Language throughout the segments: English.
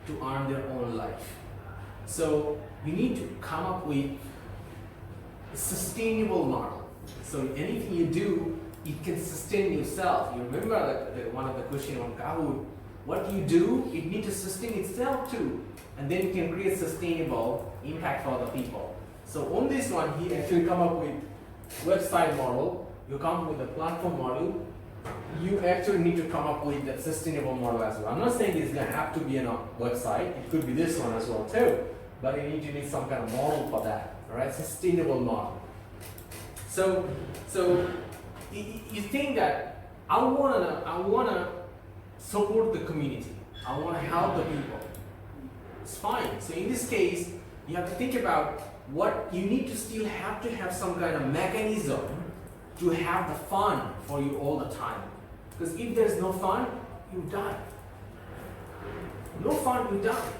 to earn their own life. So you need to come up with a sustainable model. So anything you do, it can sustain yourself. You remember that one of the questions on Kahoot, what you do, it needs to sustain itself too. And then it can create sustainable impact for other people. So on this one, he actually come up with website model, you come up with a platform model, you actually need to come up with that sustainable model as well. I'm not saying it's going to have to be on a website, it could be this one as well too, but you need some kind of model for that, all right? Sustainable model. So you think that I wanna support the community, I wanna help the people. It's fine. So in this case, you have to think about what you need to still have to have some kind of mechanism to have the fun for you all the time. Because if there's no fun, you die. No fun, you die.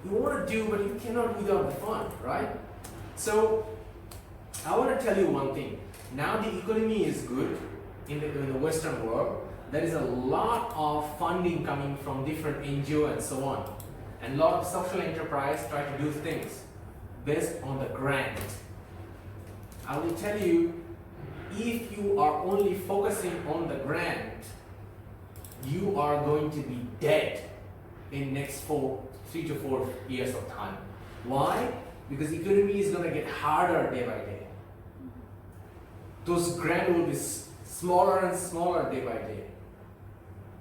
You want to do, but you cannot without the fun, right? So I want to tell you one thing. Now the economy is good in the Western world. There is a lot of funding coming from different NGO and so on. And a lot of social enterprise try to do things based on the grant. I will tell you, if you are only focusing on the grant, you are going to be dead in next 3 to 4 years of time. Why? Because the economy is going to get harder day by day. Those grants will be smaller and smaller day by day.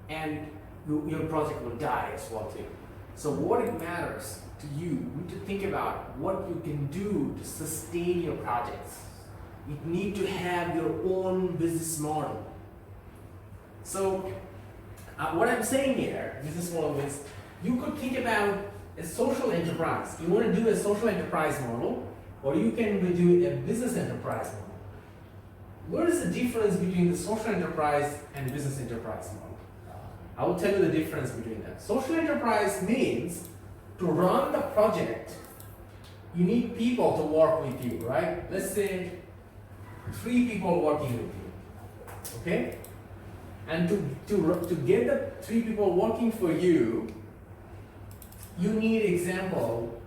And your project will die as well too. So what it matters to you need to think about what you can do to sustain your projects. You need to have your own business model. So what I'm saying here, business model is, you could think about a social enterprise. You want to do a social enterprise model, or you can do a business enterprise model. What is the difference between the social enterprise and business enterprise model? I will tell you the difference between them. Social enterprise means to run the project, you need people to work with you, right? Let's say 3 people working with you, okay? And to get the 3 people working for you, you need example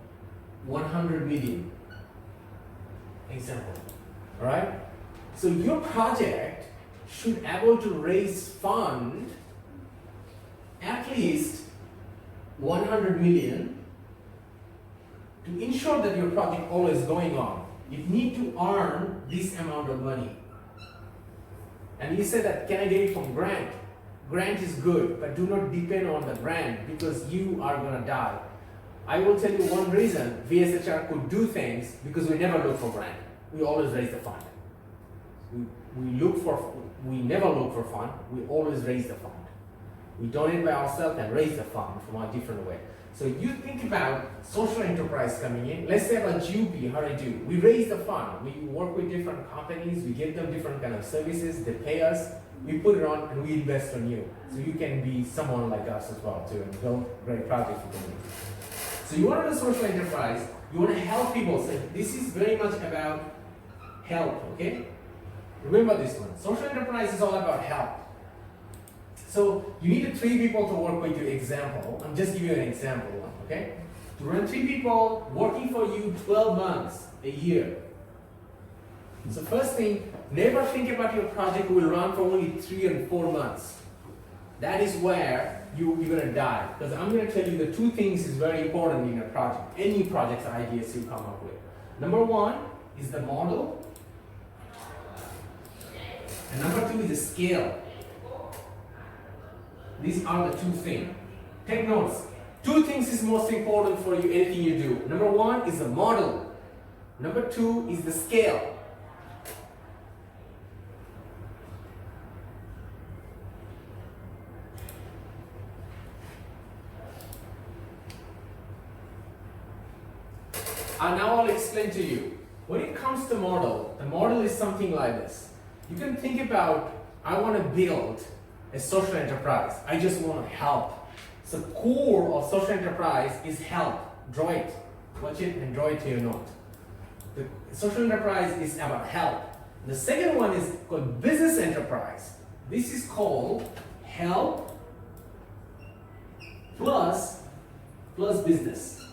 100 million. Example, all right? So your project should be able to raise fund at least 100 million to ensure that your project always going on. You need to earn this amount of money. And you say that, can I get it from grant? Grant is good, but do not depend on the grant because you are gonna die. I will tell you one reason VSHR could do things, because we never look for grant. We always raise the fund. We never look for fund, we always raise the fund. We donate by ourselves and raise the fund from a different way. So you think about social enterprise coming in. Let's say about GUP, how do I do? We raise the fund. We work with different companies. We give them different kind of services. They pay us. We put it on and we invest on you. So you can be someone like us as well too and build great projects for community. So you want to do social enterprise. You want to help people. So this is very much about help, okay? Remember this one. Social enterprise is all about help. So you need 3 people to work with you. Example, I'm just giving you an example one, okay? To run 3 people working for you 12 months, a year. So first thing, never think about your project will run for only 3 and 4 months. That is where you're gonna die. Because I'm gonna tell you the 2 things is very important in a project, any project ideas you come up with. Number 1 is the model. And number 2 is the scale. These are the 2 things. Take notes. 2 things is most important for you, anything you do. Number 1 is the model. Number 2 is the scale. And now I'll explain to you. When it comes to model, the model is something like this. You can think about, I want to build a social enterprise. I just want to help. So core of social enterprise is help. Draw it. Watch it and draw it to your note. The social enterprise is about help. The second one is called business enterprise. This is called help plus plus business.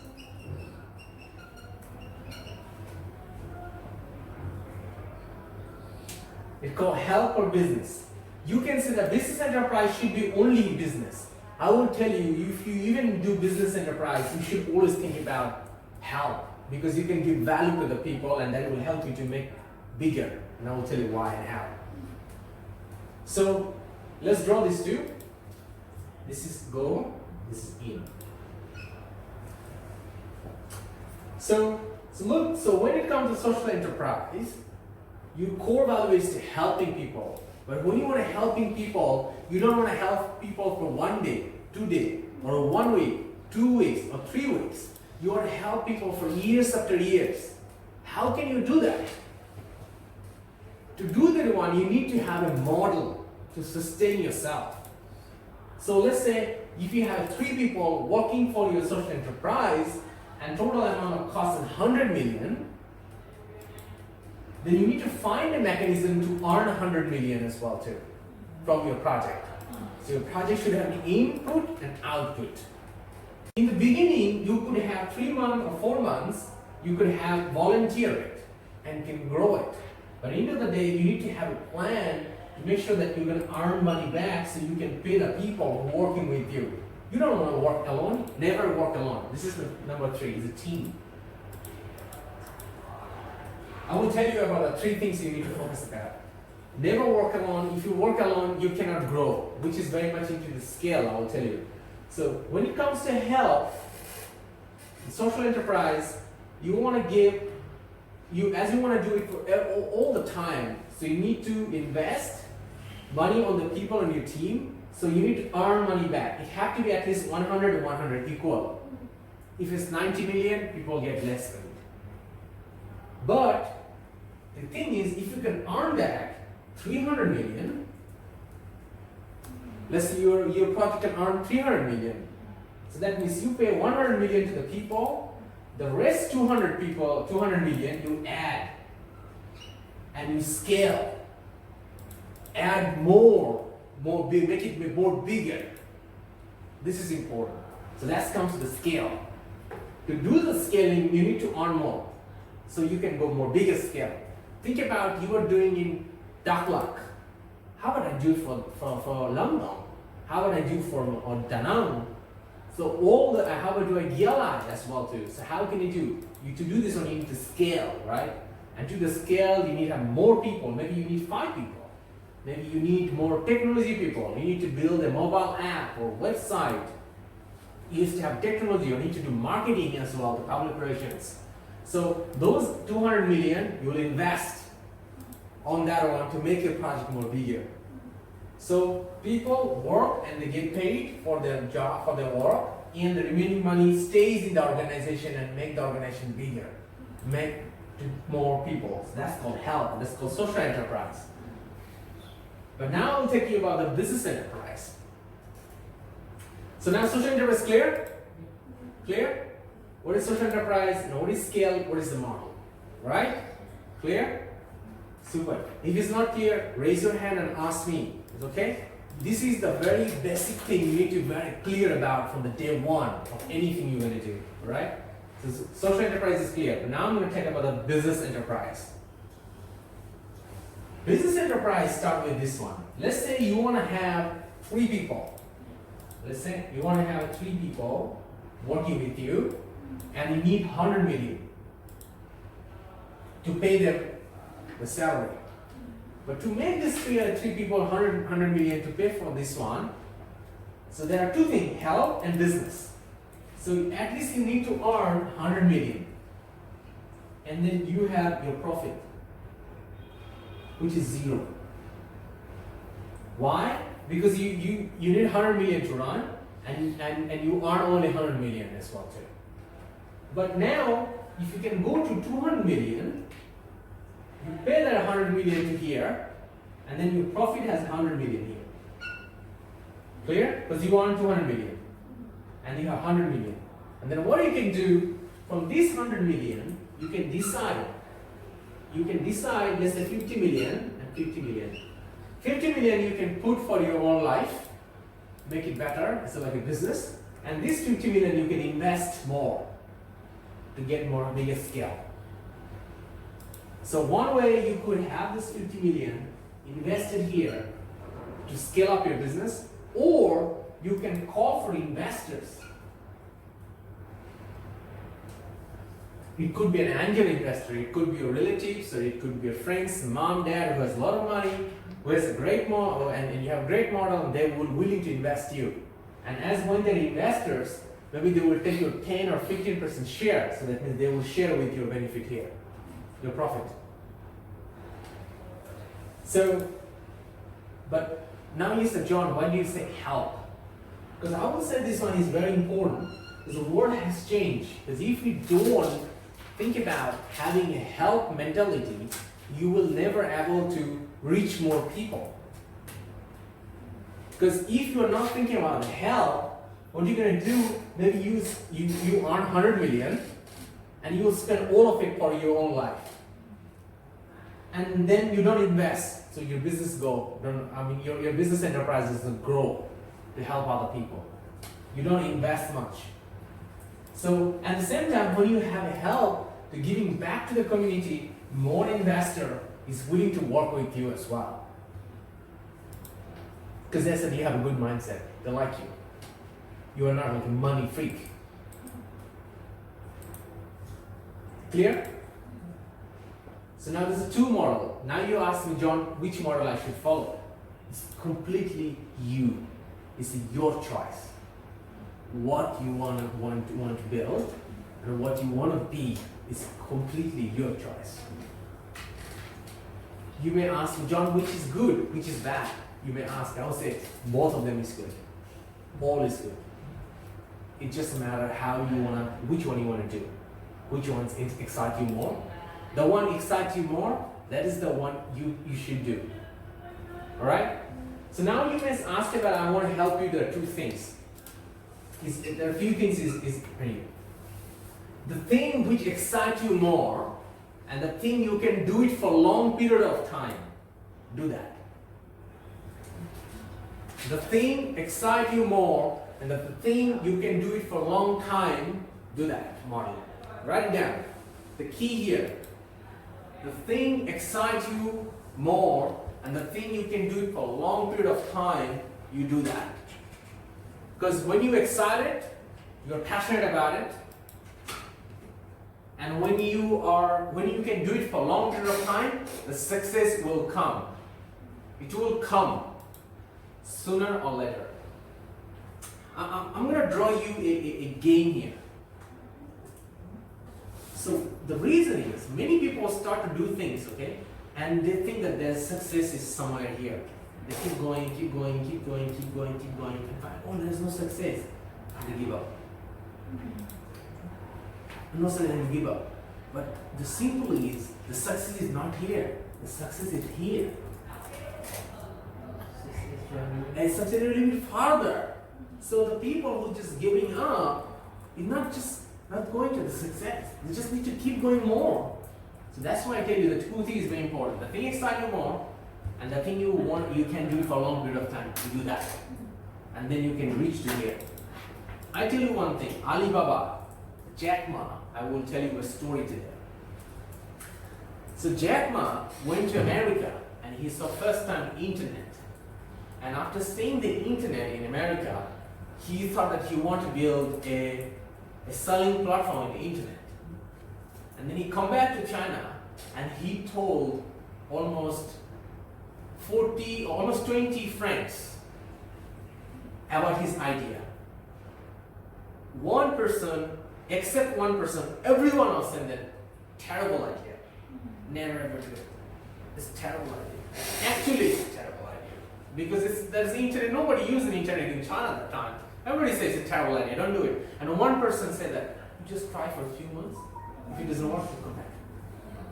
It's called help or business. You can say that business enterprise should be only business. I will tell you, if you even do business enterprise, you should always think about help, because you can give value to the people and that will help you to make bigger. And I will tell you why and how. So let's draw these two. This is go, this is in. So when it comes to social enterprise, your core value is to helping people. But when you want to helping people, you don't want to help people for 1 day, 2 days, or 1 week, 2 weeks, or 3 weeks. You want to help people for years after years. How can you do that? To do that one, you need to have a model to sustain yourself. So let's say if you have 3 people working for your social enterprise and total amount of cost is 100 million, then you need to find a mechanism to earn 100 million as well too from your project. So your project should have the input and output. In the beginning, you could have 3 months or 4 months, you could have volunteer it and can grow it. But at the end of the day, you need to have a plan to make sure that you're going to earn money back so you can pay the people who are working with you. You don't want to work alone. Never work alone. This is the number 3, is a team. I will tell you about the 3 things you need to focus about. Never work alone. If you work alone, you cannot grow, which is very much into the scale, I will tell you. So when it comes to help, social enterprise, you want to give, as you want to do it for all the time, so you need to invest money on the people on your team, so you need to earn money back. It has to be at least 100 to 100 equal. If it's 90 million, people get less than it. But the thing is, if you can earn back 300 million, let's say your project can earn 300 million. So that means you pay 100 million to the people, the rest 200 million you add and you scale. Add more big, make it more bigger. This is important. So that comes to the scale. To do the scaling, you need to earn more. So you can go more bigger scale. Think about you are doing in Daklak. How about I do it for Lamdong? How about I do for Danang? So how about do I Gyalai as well too? So how can you do? To do this one, you need to scale, right? And to the scale, you need to have more people. Maybe you need 5 people. Maybe you need more technology people. You need to build a mobile app or website. You used to have technology. You need to do marketing as well, the public relations. So those 200 million, you will invest on that one to make your project more bigger. So people work and they get paid for their job, for their work, and the remaining money stays in the organization and make the organization bigger, make to more people. So that's called help. That's called social enterprise. But now I'll take you about the business enterprise. So now social enterprise clear? Clear? What is social enterprise? What is scale? What is the model? Right? Clear? Super. If it's not clear, raise your hand and ask me. It's okay? This is the very basic thing you need to be very clear about from the day one of anything you're going to do. Right? So social enterprise is clear. But now I'm going to talk about the business enterprise. Business enterprise start with this one. Let's say you want to have 3 people. Let's say you want to have 3 people working with you, and you need 100 million to pay them the salary. But to make this 3 people 100 million to pay for this one, so there are 2 things, help and business. So at least you need to earn 100 million. And then you have your profit, which is 0. Why? Because you need 100 million to run, and you earn only 100 million as well too. But now, if you can go to 200 million, you pay that 100 million to here, and then your profit has 100 million here. Clear? Because you earn 200 million, and you have 100 million. And then what you can do, from this 100 million, you can decide, let's say 50 million and 50 million. 50 million you can put for your own life, make it better, it's like a business. And this 50 million you can invest more to get more bigger scale. So one way you could have this 50 million invested here to scale up your business, or you can call for investors. It could be an angel investor, it could be your relatives, or it could be your friends, mom, dad who has a lot of money, who has a great model, and you have a great model, and they will willing to invest you. And as when they're investors, maybe they will take your 10 or 15% share, so that means they will share with your benefit here, your profit. So, but now you said, John, why do you say help? Because I will say this one is very important, because the world has changed. Because if you don't think about having a help mentality, you will never able to reach more people. Because if you are not thinking about help, what you're going to do, maybe you earn 100 million and you will spend all of it for your own life. And then you don't invest, so your business your business enterprise doesn't grow to help other people. You don't invest much. So at the same time, when you have help to giving back to the community, more investor is willing to work with you as well. Because they said you have a good mindset. They like you. You are not like a money freak. Clear? So now there's a two model. Now you ask me, John, which model I should follow? It's completely you. It's your choice. What you want to build and what you want to be is completely your choice. You may ask me, John, which is good, which is bad? You may ask, I will say, both of them is good. All is good. It's just a matter which one you want to do. Which one excites you more? The one excites you more, that is the one you should do. Alright? So now you may ask about, I want to help you, there are two things. There are a few things is the thing which excites you more, and the thing you can do it for a long period of time, do that. The thing excites you more, and the thing you can do it for a long time, do that model. Write it down. The key here. The thing excites you more, and the thing you can do it for a long period of time, you do that. Because when you're excited, you're passionate about it, and when you can do it for a long period of time, the success will come. It will come sooner or later. I'm going to draw you a game here. So the reason is, many people start to do things, okay, and they think that their success is somewhere here. They keep going, and find, oh, there's no success, and they give up. No success, and they give up. But the simple is, the success is not here. The success is here. And success is a little bit farther. So the people who just giving up is not going to the success. They just need to keep going more. So that's why I tell you the two things is very important. The thing excites you more, and the thing you can do it for a long period of time. You do that. And then you can reach to here. I tell you one thing, Alibaba, Jack Ma, I will tell you a story today. So Jack Ma went to America and he saw first time internet. And after seeing the internet in America, he thought that he wanted to build a selling platform on the internet. And then he come back to China and he told almost 20 friends about his idea. One person, except one person, everyone else said that terrible idea. Never ever do it. It's a terrible idea. Actually, it's a terrible idea. Because there's the internet, nobody used the internet in China at the time. Everybody says it's a terrible idea, don't do it. And one person said that, you just try for a few months. If it doesn't work, you come back.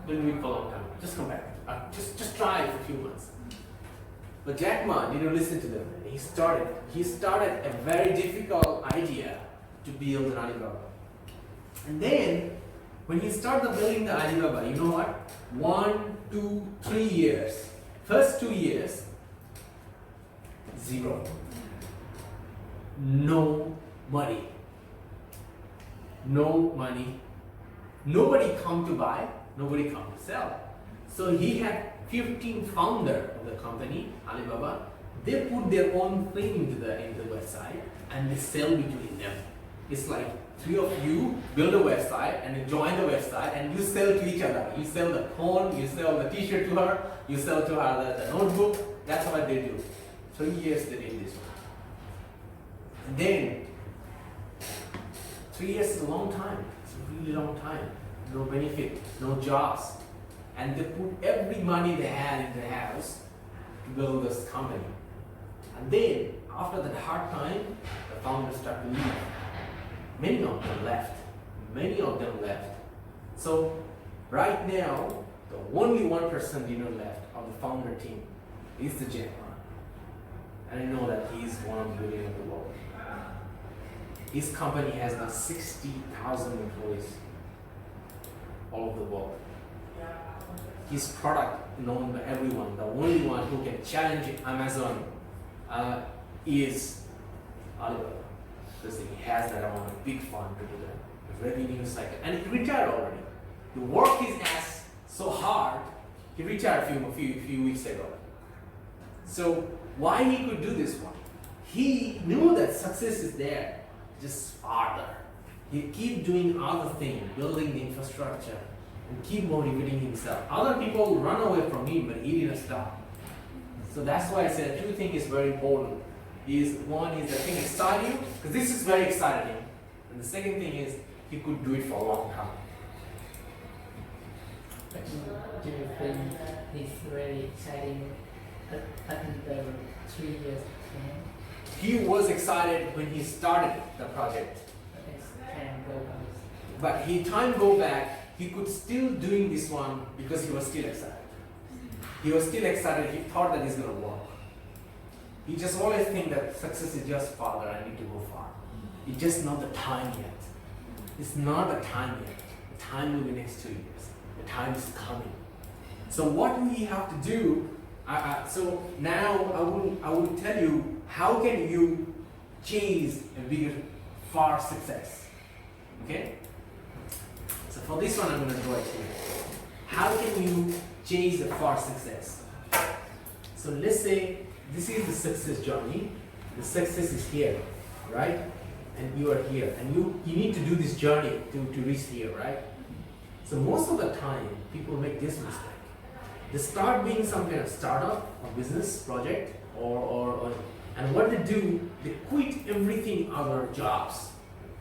Don't do it for a long time. Just come back. Just try for a few months. But Jack Ma didn't listen to them. He started a very difficult idea to build an Alibaba. And then, when he started building the Alibaba, you know what? 1, 2, 3 years. First 2 years, zero. No money. No money. Nobody come to buy, nobody come to sell. So he had 15 founder of the company, Alibaba. They put their own thing into the website and they sell between them. It's like 3 of you build a website and you join the website and you sell to each other. You sell the phone, you sell the t-shirt to her, you sell to her the notebook. That's what they do. 3 years they did this one. And then 3 years is a long time. It's a really long time. No benefit, no jobs. And they put every money they had in the house to build this company. And then, after that hard time, the founders started to leave. Many of them left. Many of them left. So, right now, the only one person didn't left of the founder team is the Jack Ma. And I know that he's one of the leaders of the world. His company has now 60,000 employees all over the world. His product known by everyone. The only one who can challenge Amazon is Alibaba. Because he has that amount of big fund to do that. The revenue cycle. And he retired already. He worked his ass so hard, he retired a few weeks ago. So why he could do this one? He knew that success is there, just farther. He keep doing other things, building the infrastructure, and keep motivating himself. Other people run away from him, but he didn't stop. So that's why I said 2 things is very important. One is the thing excite you, because this is very exciting. And the second thing is he could do it for a long time. But do you think it's very exciting at the 3 years plan? He was excited when he started the project. But as time goes on. But time go back, he could still doing this one because he was still excited. He was still excited, he thought that it's going to work. He just always think that success is just farther, I need to go far. It's just not the time yet. It's not the time yet. The time will be next 2 years. The time is coming. So what we have to do, so now I will tell you how can you chase a bigger, far success. Okay? So for this one I'm going to draw it here. How can you chase a far success? So let's say this is the success journey. The success is here, right? And you are here. And you need to do this journey to reach here, right? So most of the time, people make this mistake. They start being some kind of startup or business project, and what they do, they quit everything other jobs,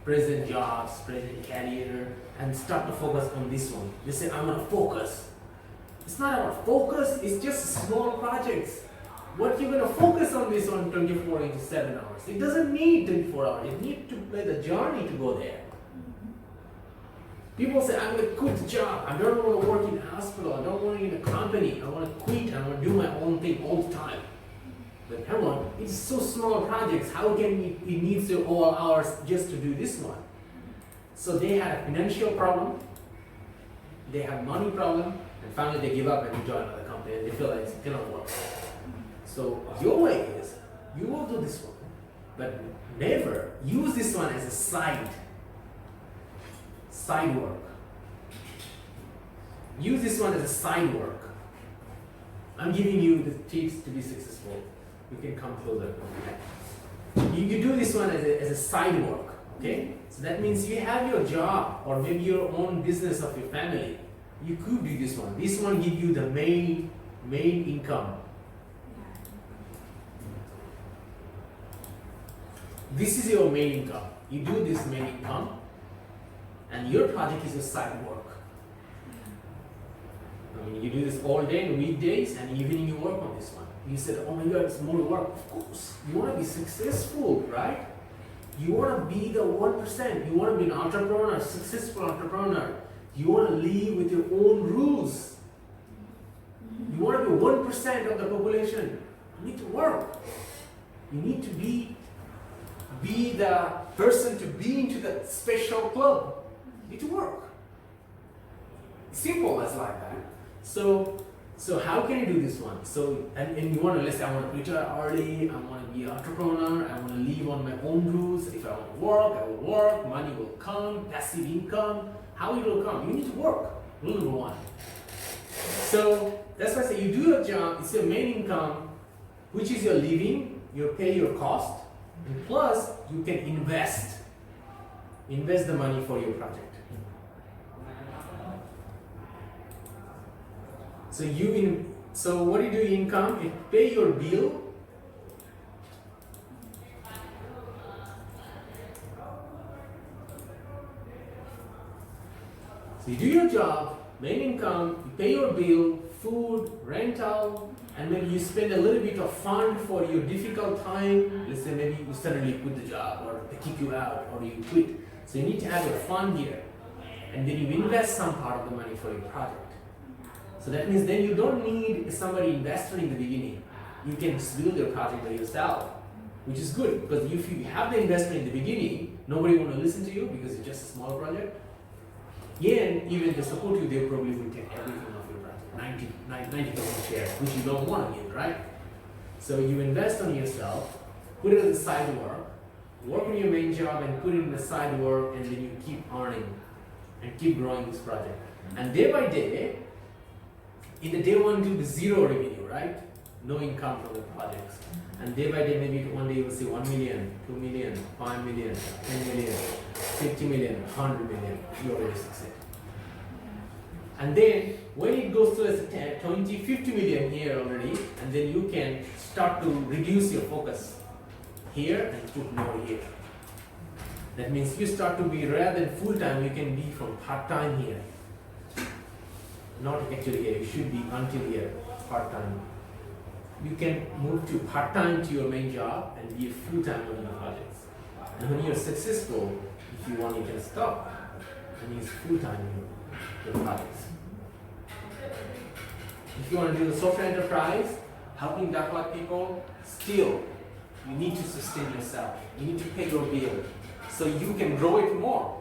present career, and start to focus on this one. They say, I'm gonna focus. It's not about focus, it's just small projects. What you're gonna focus on this on 24/7 hours. It doesn't need 24 hours, you need to play the journey to go there. People say, I'm going to quit the job. I don't want to work in a hospital. I don't want to be in a company. I want to quit. I want to do my own thing all the time. But come on, it's so small projects. How can it needs to all hours just to do this one? So they had a financial problem. They have money problem. And finally they give up and join another company. And they feel like it cannot work. So your way is, you will do this one. But never use this one as a side work. Use this one as a side work. I'm giving you the tips to be successful. You can come closer. You do this one as a side work. Okay? So that means you have your job or maybe your own business of your family. You could do this one. This one gives you the main income. This is your main income. You do this main income. And your project is your side work. I mean, you do this all day, weekdays, and evening you work on this one. You said, oh my God, it's more work. Of course, you want to be successful, right? You want to be the 1%. You want to be an entrepreneur, a successful entrepreneur. You want to live with your own rules. You want to be 1% of the population. You need to work. You need to be the person to be into that special club. You need to work. Simple as like that. So So how can you do this one? So, and you want to, let's say I want to retire early, I want to be an entrepreneur, I want to live on my own rules. If I want to work, I will work, money will come, passive income. How it will come? You need to work, rule number one. So that's why I say you do your job, it's your main income, which is your living, you pay your cost, and plus you can invest the money for your project. So what do you do income? You pay your bill. So you do your job, main income, you pay your bill, food, rental, and maybe you spend a little bit of fund for your difficult time. Let's say maybe you suddenly quit the job or they kick you out or you quit. So you need to have your fund here. And then you invest some part of the money for your project. So that means then you don't need somebody investor in the beginning. You can build your project by yourself, which is good because if you have the investor in the beginning, nobody will listen to you because it's just a small project. Yeah, and even to support you, they probably will take everything of your project, 90% share, which you don't want to give, right? So you invest on yourself, put it as a side work on your main job and put it in the side work, and then you keep earning and keep growing this project. And day by day, in the day one, do the zero revenue, right? No income from the projects. And day by day, maybe one day you will see 1 million, 2 million, 5 million, 10 million, 50 million, 100 million. You already succeed. And then when it goes to 20, 50 million here already, and then you can start to reduce your focus here and put more here. That means you start to be, rather than full time, you can be from part time here. Not actually here, you should be until here, part time. You can move to part time to your main job and be full time on your projects. And when you're successful, if you want, you can stop and use full time in your projects. If you want to do the software enterprise, helping DACLA people, still, you need to sustain yourself. You need to pay your bill so you can grow it more.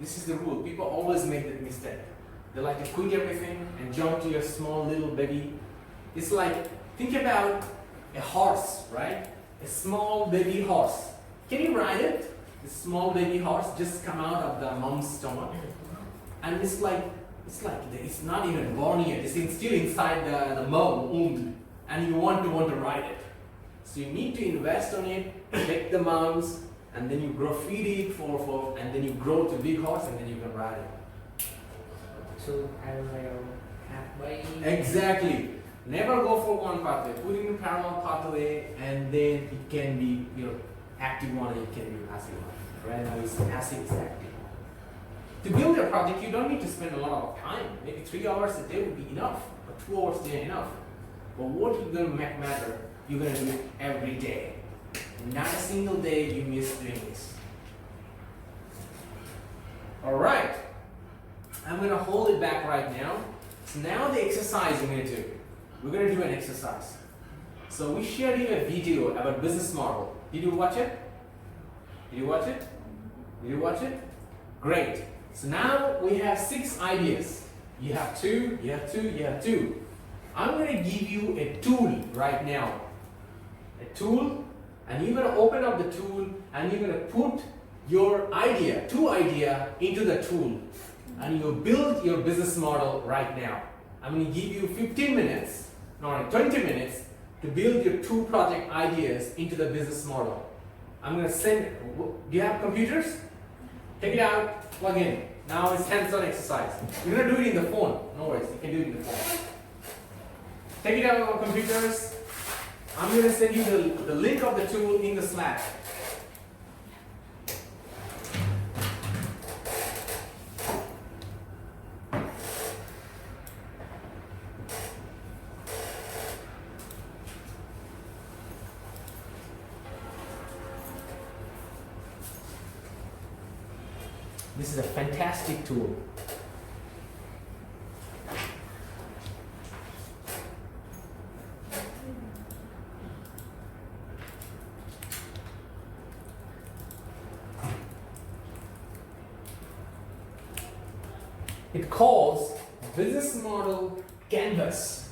This is the rule. People always make that mistake. They like to quit everything and jump to your small little baby. It's like, think about a horse, right? A small baby horse. Can you ride it? The small baby horse just come out of the mom's stomach. And it's not even born yet. It's still inside the womb. And you want to ride it. So you need to invest on it, take the moms, and then you feed it and then you grow to big horse and then you can ride it. So parallel pathway. Exactly. Never go for one pathway. Put in a parallel pathway, and then it can be active one, and it can be passive one. Right now it's passive, it's active. To build a project, you don't need to spend a lot of time. Maybe 3 hours a day would be enough, or 2 hours a day enough. But what you're going to make matter, you're going to do it every day. Not a single day you miss doing this. All right. I'm going to hold it back right now. So now the exercise we're going to do. We're going to do an exercise. So we shared you a video about business model. Did you watch it? Did you watch it? Did you watch it? Great. So now we have 6 ideas. You have 2, you have 2, you have 2. I'm going to give you a tool right now. A tool, and you're going to open up the tool and you're going to put your idea, 2 ideas into the tool. And you build your business model right now. I'm going to give you 15 minutes, 20 minutes to build your 2 project ideas into the business model. I'm going to send, do you have computers? Take it out, plug in. Now it's hands-on exercise. You're going to do it in the phone. No worries, you can do it in the phone. Take it out on computers. I'm going to send you the link of the tool in the Slack. This is a fantastic tool. It calls business model canvas.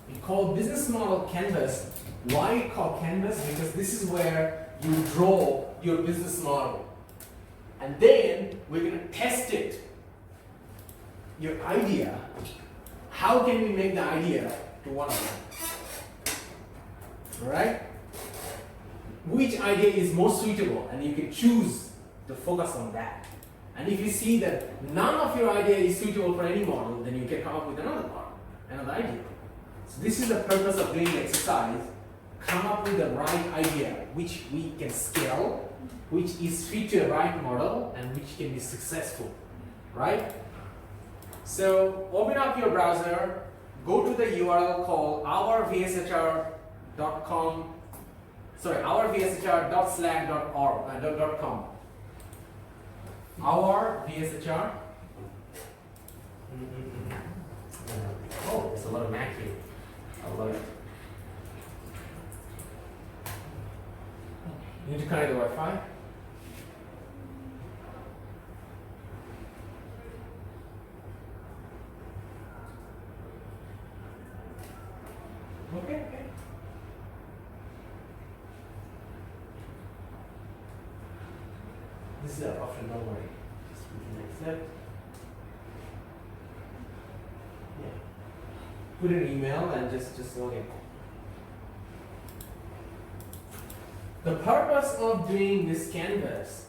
We call business model canvas. Why we call canvas? Because this is where you draw your business model. And then we're going to test it. Your idea, how can we make the idea to one of them? Alright? Which idea is more suitable, and you can choose to focus on that. And if you see that none of your idea is suitable for any model, then you can come up with another model, another idea. So this is the purpose of doing the exercise. Come up with the right idea, which we can scale, which is fit to the right model, and which can be successful, right? So open up your browser, go to the URL called ourvshr.com, ourvshr.slack.com. Our VSHR. Oh, there's a lot of Mac here. I love it. You need to connect the Wi-Fi. Okay. This is an option, don't worry. Just we can accept. Yeah. Put an email and just log in. The purpose of doing this canvas,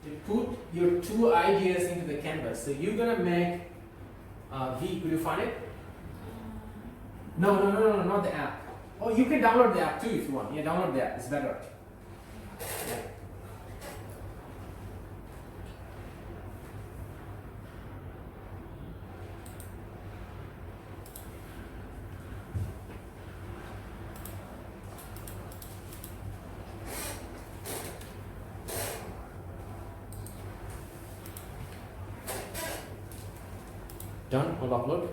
you put your two ideas into the canvas. So you're gonna make could you find it? No, not the app. Oh, you can download the app too if you want. Yeah, download the app, it's better. Yeah. Done? I'll upload.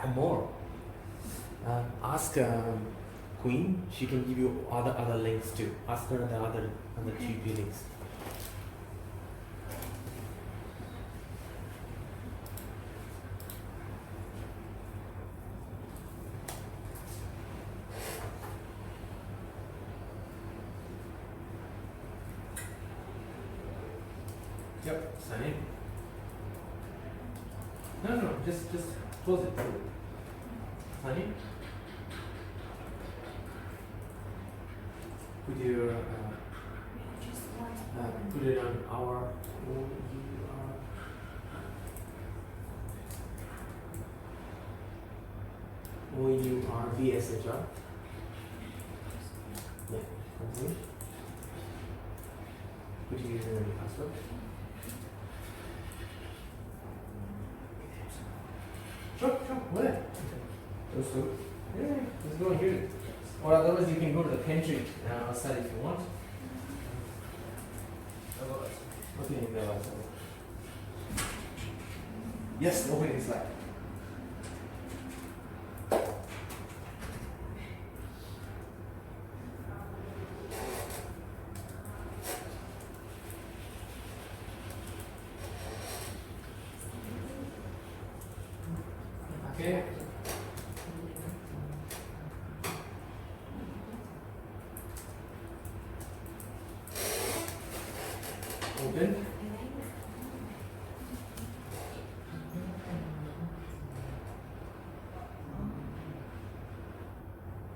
And more. Ask Queen. She can give you other links too. Ask her the other 3 links. Yep, sign in. No, just close it. Sign in. Put your put it on our OUR VSHR. Yeah, continue. Put your username and password. Sure, where? Let's go. Yeah, let's go here. Or otherwise you can go to the pantry outside if you want. Okay, yes, open it slide. Okay. Open.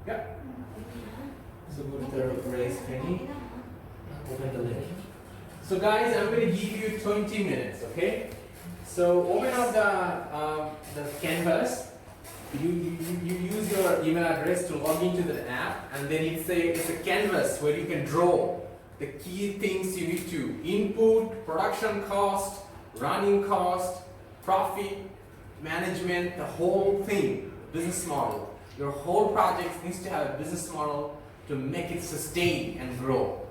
Yeah. So go to the RASE training. Open the link. So guys, I'm going to give you 20 minutes, okay? So open up the canvas. You use your email address to log into the app, and then it's a canvas where you can draw the key things you need to input, production cost, running cost, profit, management, the whole thing, business model. Your whole project needs to have a business model to make it sustain and grow.